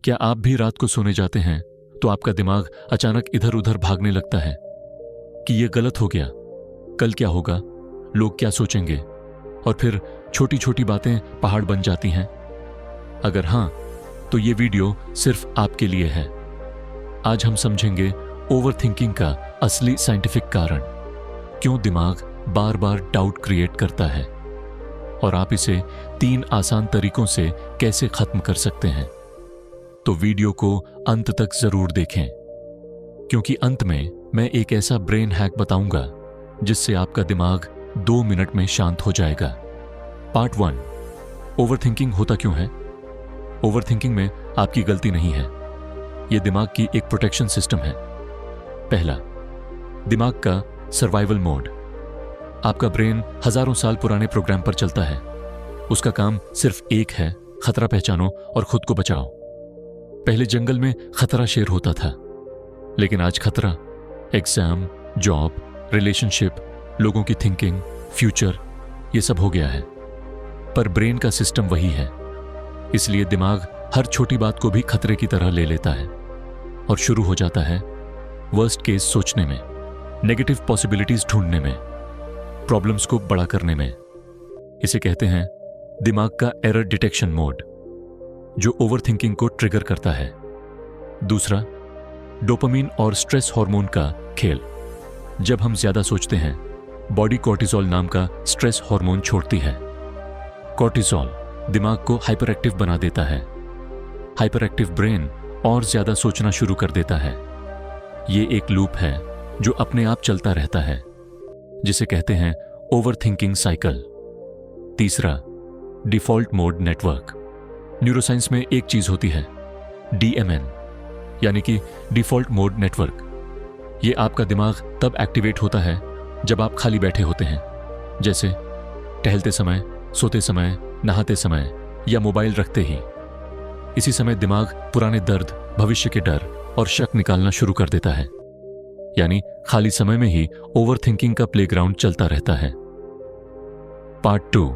क्या आप भी रात को सोने जाते हैं तो आपका दिमाग अचानक इधर उधर भागने लगता है कि यह गलत हो गया, कल क्या होगा, लोग क्या सोचेंगे, और फिर छोटी छोटी बातें पहाड़ बन जाती हैं? अगर हां, तो ये वीडियो सिर्फ आपके लिए है। आज हम समझेंगे ओवरथिंकिंग का असली साइंटिफिक कारण, क्यों दिमाग बार बार डाउट क्रिएट करता है, और आप इसे 3 आसान तरीकों से कैसे खत्म कर सकते हैं। तो वीडियो को अंत तक जरूर देखें, क्योंकि अंत में मैं एक ऐसा ब्रेन हैक बताऊंगा जिससे आपका दिमाग 2 मिनट में शांत हो जाएगा। पार्ट 1, ओवरथिंकिंग होता क्यों है? ओवरथिंकिंग में आपकी गलती नहीं है, यह दिमाग की एक प्रोटेक्शन सिस्टम है। पहला, दिमाग का सर्वाइवल मोड। आपका ब्रेन हजारों साल पुराने प्रोग्राम पर चलता है। उसका काम सिर्फ एक है, खतरा पहचानो और खुद को बचाओ। पहले जंगल में खतरा शेर होता था, लेकिन आज खतरा एग्जाम, जॉब, रिलेशनशिप, लोगों की थिंकिंग, फ्यूचर, ये सब हो गया है। पर ब्रेन का सिस्टम वही है, इसलिए दिमाग हर छोटी बात को भी खतरे की तरह ले लेता है और शुरू हो जाता है वर्स्ट केस सोचने में, नेगेटिव पॉसिबिलिटीज ढूंढने में, प्रॉब्लम्स को बड़ा करने में। इसे कहते हैं दिमाग का एरर डिटेक्शन मोड, जो ओवरथिंकिंग को ट्रिगर करता है। दूसरा, डोपामिन और स्ट्रेस हार्मोन का खेल। जब हम ज्यादा सोचते हैं, बॉडी कॉर्टिसोल नाम का स्ट्रेस हार्मोन छोड़ती है। कॉर्टिसोल दिमाग को हाइपर एक्टिव बना देता है। हाइपर एक्टिव ब्रेन और ज्यादा सोचना शुरू कर देता है। ये एक लूप है जो अपने आप चलता रहता है, जिसे कहते हैं ओवरथिंकिंग साइकिल। तीसरा, डिफॉल्ट मोड नेटवर्क। न्यूरोसाइंस में एक चीज होती है, DMN, यानी कि डिफॉल्ट मोड नेटवर्क। ये आपका दिमाग तब एक्टिवेट होता है जब आप खाली बैठे होते हैं, जैसे टहलते समय, सोते समय, नहाते समय या मोबाइल रखते ही। इसी समय दिमाग पुराने दर्द, भविष्य के डर और शक निकालना शुरू कर देता है, यानी खाली समय में ही ओवरथिंकिंग का प्लेग्राउंड चलता रहता है। पार्ट 2,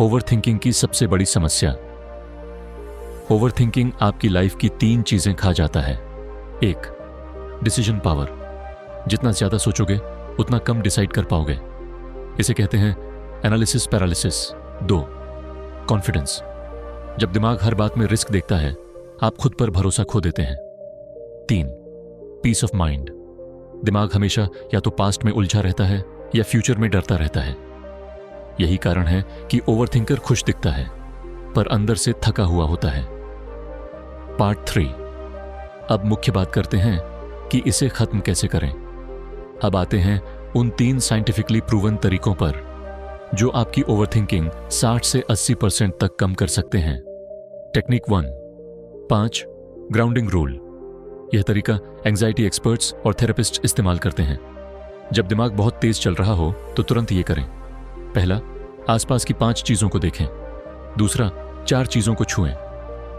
ओवरथिंकिंग की सबसे बड़ी समस्या। ओवरथिंकिंग आपकी लाइफ की 3 चीजें खा जाता है। 1, डिसीजन पावर। जितना ज्यादा सोचोगे उतना कम डिसाइड कर पाओगे। इसे कहते हैं एनालिसिस पैरालिसिस। 2, कॉन्फिडेंस। जब दिमाग हर बात में रिस्क देखता है, आप खुद पर भरोसा खो देते हैं। 3, पीस ऑफ माइंड। दिमाग हमेशा या तो पास्ट में उलझा रहता है या फ्यूचर में डरता रहता है। यही कारण है कि ओवरथिंकर खुश दिखता है, पर अंदर से थका हुआ होता है। पार्ट 3, अब मुख्य बात करते हैं कि इसे खत्म कैसे करें। अब आते हैं उन 3 साइंटिफिकली प्रूवन तरीकों पर जो आपकी ओवरथिंकिंग 60 से 80% तक कम कर सकते हैं। Technique 1, 5 grounding rule. यह तरीका एंजाइटी एक्सपर्ट्स और थेरेपिस्ट इस्तेमाल करते हैं। जब दिमाग बहुत तेज चल रहा हो तो तुरंत ये करें। पहला, आसपास की 5 चीजों को देखें। दूसरा, 4 चीजों को छुएं।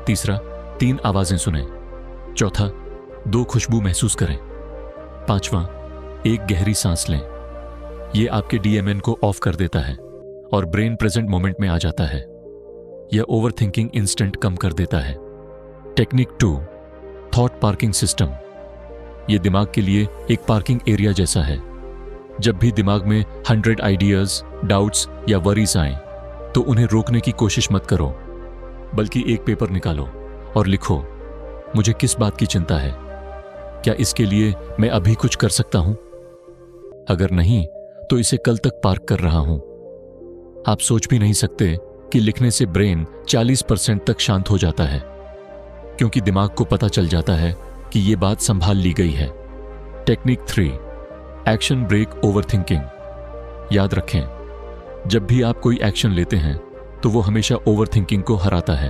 तीसरा, 3 आवाजें सुनें। चौथा, 2 खुशबू महसूस करें। पांचवा, एक गहरी सांस लें। यह आपके DMN को ऑफ कर देता है और ब्रेन प्रेजेंट मोमेंट में आ जाता है। यह ओवरथिंकिंग इंस्टेंट कम कर देता है। Technique 2, thought parking system. यह दिमाग के लिए एक पार्किंग एरिया जैसा है। जब भी दिमाग में 100 आइडियाज, डाउट्स या वरीज आए तो उन्हें रोकने की कोशिश मत करो, बल्कि एक पेपर निकालो और लिखो, मुझे किस बात की चिंता है? क्या इसके लिए मैं अभी कुछ कर सकता हूं? अगर नहीं, तो इसे कल तक पार्क कर रहा हूं। आप सोच भी नहीं सकते कि लिखने से ब्रेन 40% तक शांत हो जाता है, क्योंकि दिमाग को पता चल जाता है कि यह बात संभाल ली गई है। Technique 3, action break overthinking. याद रखें, जब भी आप कोई एक्शन लेते हैं तो वो हमेशा ओवरथिंकिंग को हराता है।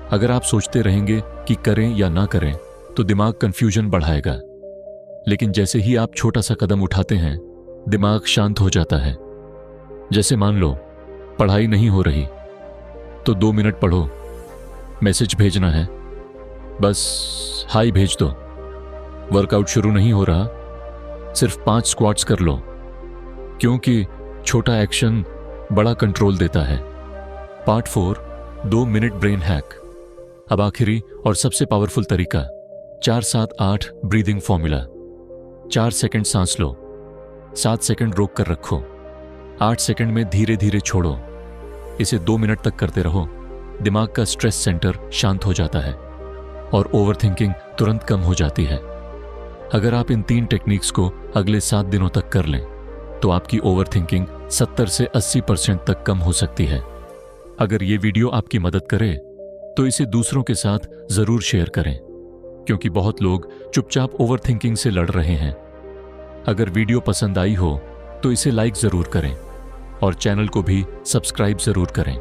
अगर आप सोचते रहेंगे कि करें या ना करें तो दिमाग कंफ्यूजन बढ़ाएगा, लेकिन जैसे ही आप छोटा सा कदम उठाते हैं, दिमाग शांत हो जाता है। जैसे मान लो पढ़ाई नहीं हो रही तो 2 मिनट पढ़ो। मैसेज भेजना है, बस हाई भेज दो। वर्कआउट शुरू नहीं हो रहा, सिर्फ 5 स्क्वाट्स कर लो, क्योंकि छोटा एक्शन बड़ा कंट्रोल देता है। Part 4, 2 minute brain hack. अब आखिरी और सबसे पावरफुल तरीका 4-7-8 ब्रीदिंग फॉर्मूला। 4 सेकंड सांस लो, 7 सेकंड रोक कर रखो, 8 सेकंड में धीरे धीरे छोड़ो। इसे 2 मिनट तक करते रहो। दिमाग का स्ट्रेस सेंटर शांत हो जाता है और ओवरथिंकिंग तुरंत कम हो जाती है। अगर आप इन 3 टेक्निक्स को अगले 7 दिनों तक कर लें तो आपकी ओवरथिंकिंग 70 से 80% तक कम हो सकती है। अगर ये वीडियो आपकी मदद करे तो इसे दूसरों के साथ जरूर शेयर करें, क्योंकि बहुत लोग चुपचाप ओवरथिंकिंग से लड़ रहे हैं। अगर वीडियो पसंद आई हो तो इसे लाइक जरूर करें और चैनल को भी सब्सक्राइब जरूर करें।